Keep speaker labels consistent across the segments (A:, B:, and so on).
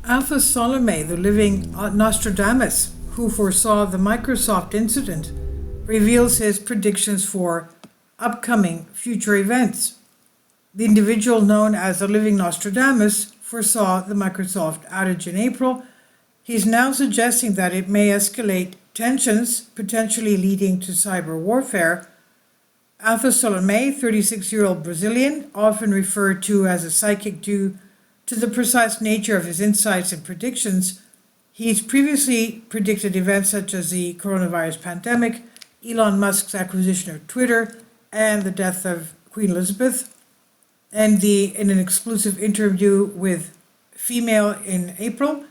A: Athos, the living Nostradamus, who foresaw the Microsoft incident, reveals his predictions for upcoming future events. The individual known as the living Nostradamus foresaw the Microsoft outage in April. He's now suggesting that it may escalate tensions, potentially leading to cyber warfare. Athos, 36-year-old Brazilian, often referred to as a psychic due to the precise nature of his insights and predictions. He's previously predicted events such as the coronavirus pandemic, Elon Musk's acquisition of Twitter, and the death of Queen Elizabeth. And in an exclusive interview with Female in April,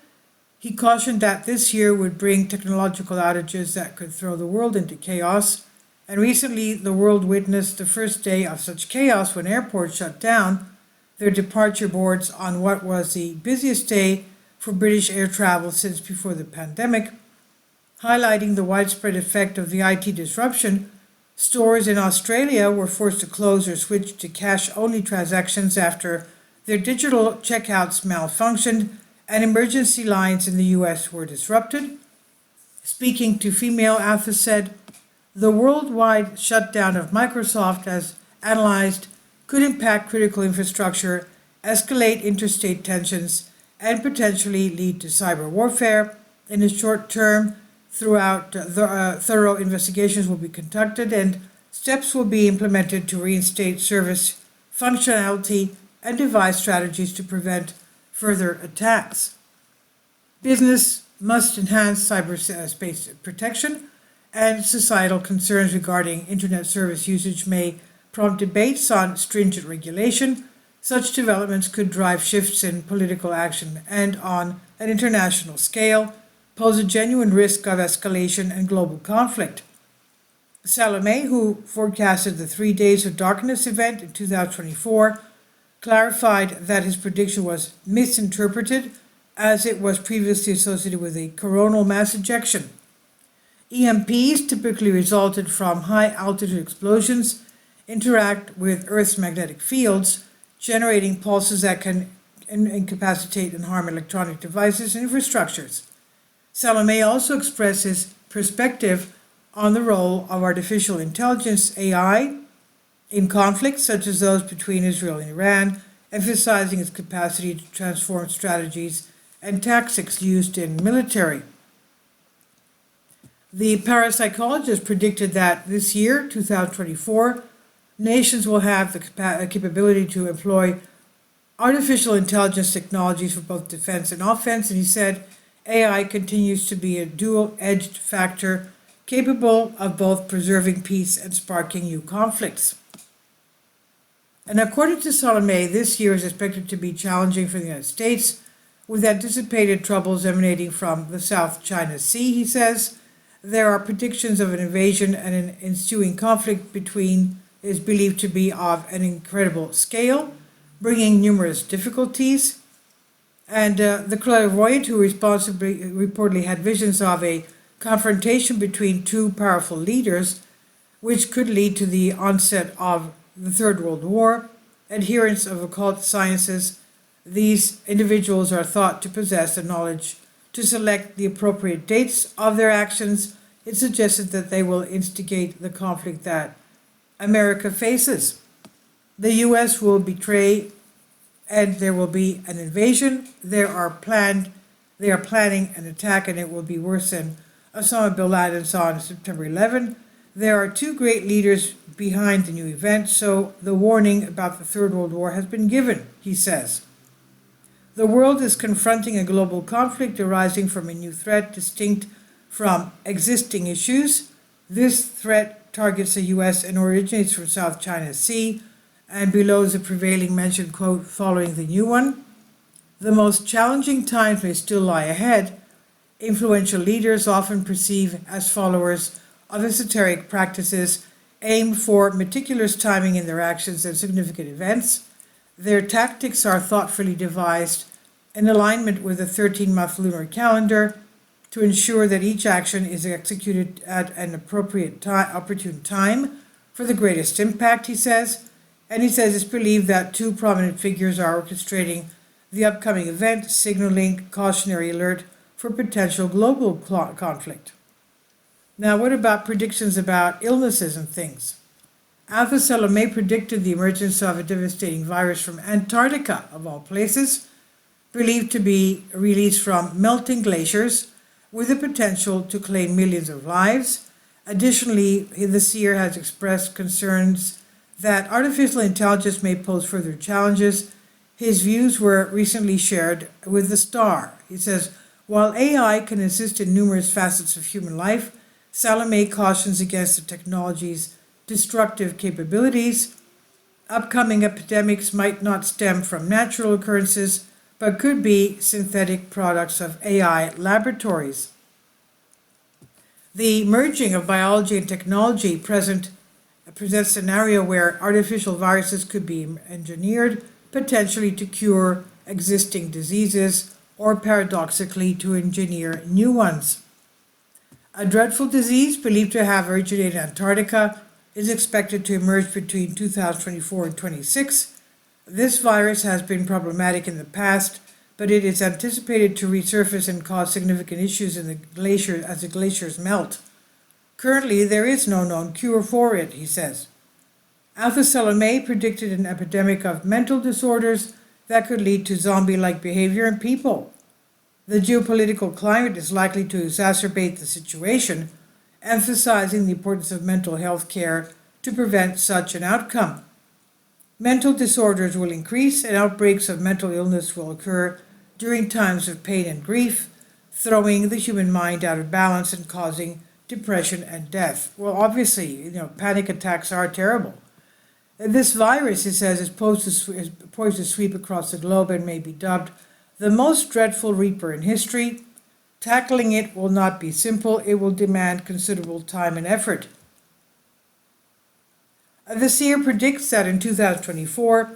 A: he cautioned that this year would bring technological outages that could throw the world into chaos. And recently, the world witnessed the first day of such chaos when airports shut down their departure boards on what was the busiest day for British air travel since before the pandemic. Highlighting the widespread effect of the IT disruption, stores in Australia were forced to close or switch to cash-only transactions after their digital checkouts malfunctioned, and emergency lines in the US were disrupted. Speaking to Female, Athos said, "The worldwide shutdown of Microsoft, as analyzed, could impact critical infrastructure, escalate interstate tensions, and potentially lead to cyber warfare. In the short term, thorough investigations will be conducted and steps will be implemented to reinstate service functionality and devise strategies to prevent further attacks. Business must enhance cyberspace protection, and societal concerns regarding internet service usage may prompt debates on stringent regulation. Such developments could drive shifts in political action and, on an international scale, pose a genuine risk of escalation and global conflict." Salome, who forecasted the 3 Days of Darkness event in 2024, clarified that his prediction was misinterpreted as it was previously associated with a coronal mass ejection. EMPs, typically resulted from high-altitude explosions, interact with Earth's magnetic fields, generating pulses that can incapacitate and harm electronic devices and infrastructures. Salome also expressed his perspective on the role of artificial intelligence, AI, in conflicts such as those between Israel and Iran, emphasizing its capacity to transform strategies and tactics used in military. The parapsychologist predicted that this year, 2024, nations will have the capability to employ artificial intelligence technologies for both defense and offense, and he said AI continues to be a dual-edged factor capable of both preserving peace and sparking new conflicts. And according to Salome, this year is expected to be challenging for the United States, with anticipated troubles emanating from the South China Sea, he says. There are predictions of an invasion and an ensuing conflict between is believed to be of an incredible scale, bringing numerous difficulties. And the clairvoyant, who reportedly had visions of a confrontation between two powerful leaders, which could lead to the onset of the Third World War, adherents of occult sciences, these individuals are thought to possess the knowledge to select the appropriate dates of their actions. It suggested that they will instigate the conflict that America faces. The U.S. will betray and there will be an invasion. They are planning an attack, and it will be worse than Osama bin Laden saw on September 11. There are two great leaders behind the new event, so the warning about the Third World War has been given, he says. The world is confronting a global conflict arising from a new threat distinct from existing issues. This threat targets the U.S. and originates from South China Sea, and below is a prevailing mentioned quote following the new one. The most challenging times may still lie ahead. Influential leaders, often perceived as followers of esoteric practices, aim for meticulous timing in their actions and significant events. Their tactics are thoughtfully devised in alignment with a 13-month lunar calendar to ensure that each action is executed at an opportune time for the greatest impact, he says. And he says it's believed that two prominent figures are orchestrating the upcoming event, signaling cautionary alert for potential global conflict. Now, what about predictions about illnesses and things? Athos predicted the emergence of a devastating virus from Antarctica, of all places, believed to be released from melting glaciers with the potential to claim millions of lives. Additionally, the seer has expressed concerns that artificial intelligence may pose further challenges. His views were recently shared with the Star. He says, while AI can assist in numerous facets of human life, Salome cautions against the technology's destructive capabilities. Upcoming epidemics might not stem from natural occurrences, but could be synthetic products of AI laboratories. The merging of biology and technology presents a scenario where artificial viruses could be engineered, potentially to cure existing diseases, or paradoxically to engineer new ones. A dreadful disease believed to have originated in Antarctica is expected to emerge between 2024 and 26. This virus has been problematic in the past, but it is anticipated to resurface and cause significant issues in the glacier as the glaciers melt. Currently, there is no known cure for it, he says. Athos predicted an epidemic of mental disorders that could lead to zombie-like behavior in people. The geopolitical climate is likely to exacerbate the situation, emphasizing the importance of mental health care to prevent such an outcome. Mental disorders will increase and outbreaks of mental illness will occur during times of pain and grief, throwing the human mind out of balance and causing depression and death. Well, obviously, panic attacks are terrible. This virus, he says, is poised to sweep across the globe and may be dubbed the most dreadful reaper in history. Tackling it will not be simple. It will demand considerable time and effort. The seer predicts that in 2024,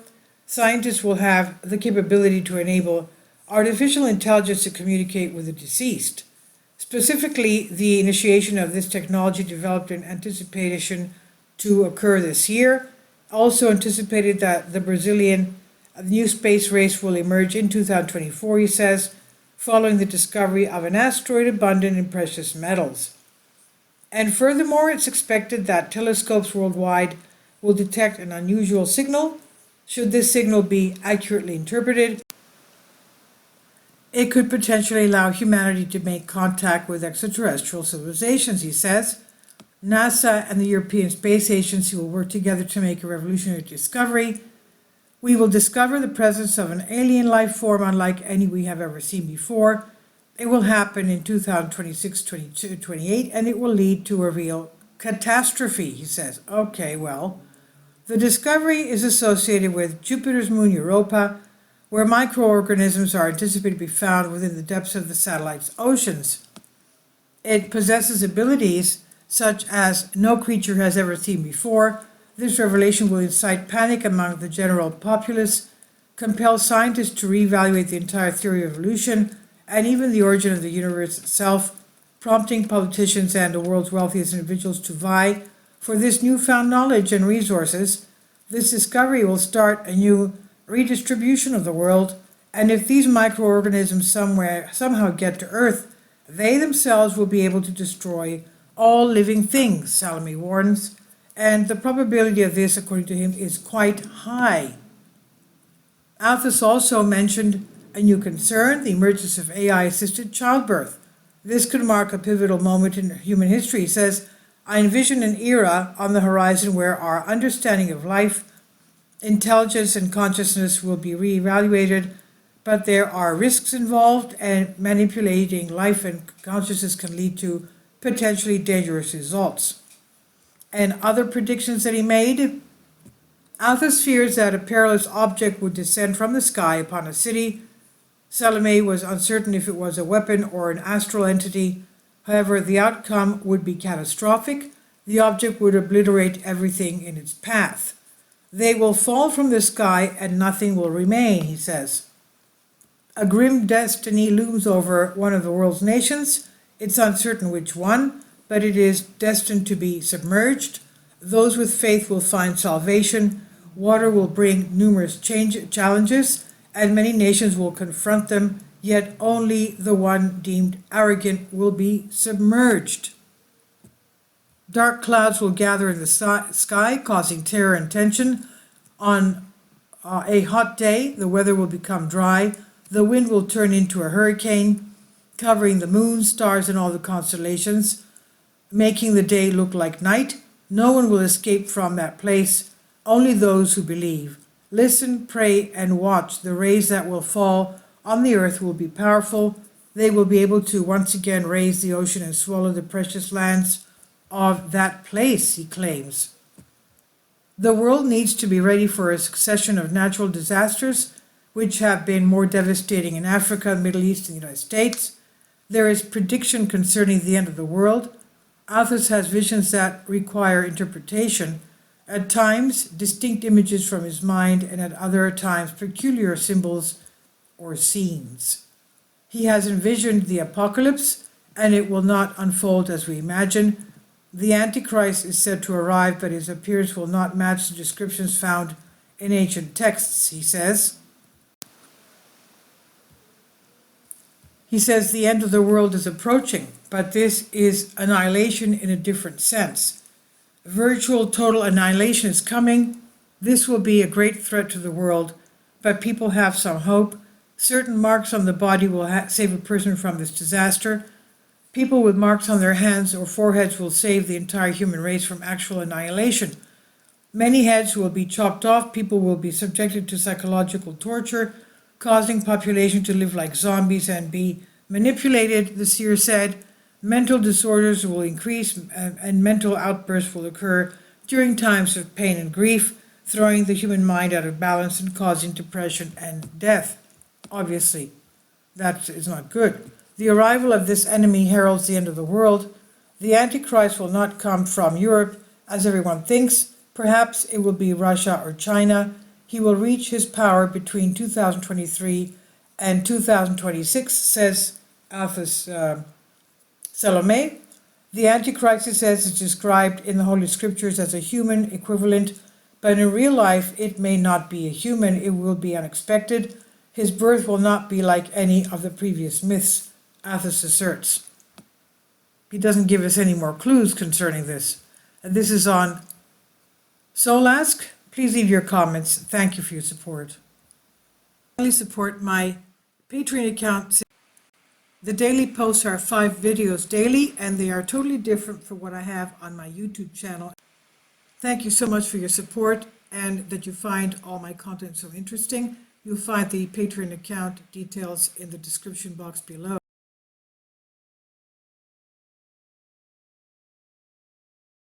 A: scientists will have the capability to enable artificial intelligence to communicate with the deceased. Specifically, the initiation of this technology developed in anticipation to occur this year. Also anticipated that the Brazilian new space race will emerge in 2024, he says, following the discovery of an asteroid abundant in precious metals. And furthermore, it's expected that telescopes worldwide will detect an unusual signal. Should this signal be accurately interpreted, it could potentially allow humanity to make contact with extraterrestrial civilizations, he says. NASA and the European Space Agency will work together to make a revolutionary discovery. We will discover the presence of an alien life form unlike any we have ever seen before. It will happen in 2026, 22, 28, and it will lead to a real catastrophe, he says. Okay, well, the discovery is associated with Jupiter's moon Europa, where microorganisms are anticipated to be found within the depths of the satellite's oceans. It possesses abilities such as no creature has ever seen before. This revelation will incite panic among the general populace, compel scientists to reevaluate the entire theory of evolution and even the origin of the universe itself, prompting politicians and the world's wealthiest individuals to vie for this newfound knowledge and resources. This discovery will start a new redistribution of the world, and if these microorganisms somehow get to Earth, they themselves will be able to destroy all living things, Salome warns, and the probability of this, according to him, is quite high. Athos also mentioned a new concern, the emergence of AI-assisted childbirth. This could mark a pivotal moment in human history. He says, I envision an era on the horizon where our understanding of life, intelligence, and consciousness will be reevaluated, but there are risks involved, and manipulating life and consciousness can lead to potentially dangerous results. And other predictions that he made, Athos fears that a perilous object would descend from the sky upon a city. Salome was uncertain if it was a weapon or an astral entity. However, the outcome would be catastrophic. The object would obliterate everything in its path. They will fall from the sky and nothing will remain, he says. A grim destiny looms over one of the world's nations. It's uncertain which one, but it is destined to be submerged. Those with faith will find salvation. Water will bring numerous challenges, and many nations will confront them, yet only the one deemed arrogant will be submerged. Dark clouds will gather in the sky, causing terror and tension. On a hot day, the weather will become dry. The wind will turn into a hurricane, covering the moon, stars, and all the constellations, making the day look like night. No one will escape from that place, only those who believe. Listen, pray, and watch. The rays that will fall on the earth will be powerful. They will be able to once again raise the ocean and swallow the precious lands of that place, he claims. The world needs to be ready for a succession of natural disasters, which have been more devastating in Africa, the Middle East, and the United States. There is prediction concerning the end of the world. Athos has visions that require interpretation, at times distinct images from his mind, and at other times peculiar symbols or scenes. He has envisioned the apocalypse, and it will not unfold as we imagine. The Antichrist is said to arrive, but his appearance will not match the descriptions found in ancient texts, he says. He says the end of the world is approaching, but this is annihilation in a different sense. Virtual total annihilation is coming. This will be a great threat to the world, but people have some hope. Certain marks on the body will save a person from this disaster. People with marks on their hands or foreheads will save the entire human race from actual annihilation. Many heads will be chopped off. People will be subjected to psychological torture, causing population to live like zombies and be manipulated, the seer said. Mental disorders will increase and mental outbursts will occur during times of pain and grief, throwing the human mind out of balance and causing depression and death. Obviously, that is not good. The arrival of this enemy heralds the end of the world. The Antichrist will not come from Europe, as everyone thinks. Perhaps it will be Russia or China. He will reach his power between 2023 and 2026, says Athos Salome. The Antichrist, it says, is described in the Holy Scriptures as a human equivalent, but in real life it may not be a human. It will be unexpected. His birth will not be like any of the previous myths, Athos asserts. He doesn't give us any more clues concerning this. And this is on Solask. Please leave your comments. Thank you for your support. Please support my Patreon account. The daily posts are 5 videos daily, and they are totally different from what I have on my YouTube channel. Thank you so much for your support and that you find all my content so interesting. You'll find the Patreon account details in the description box below.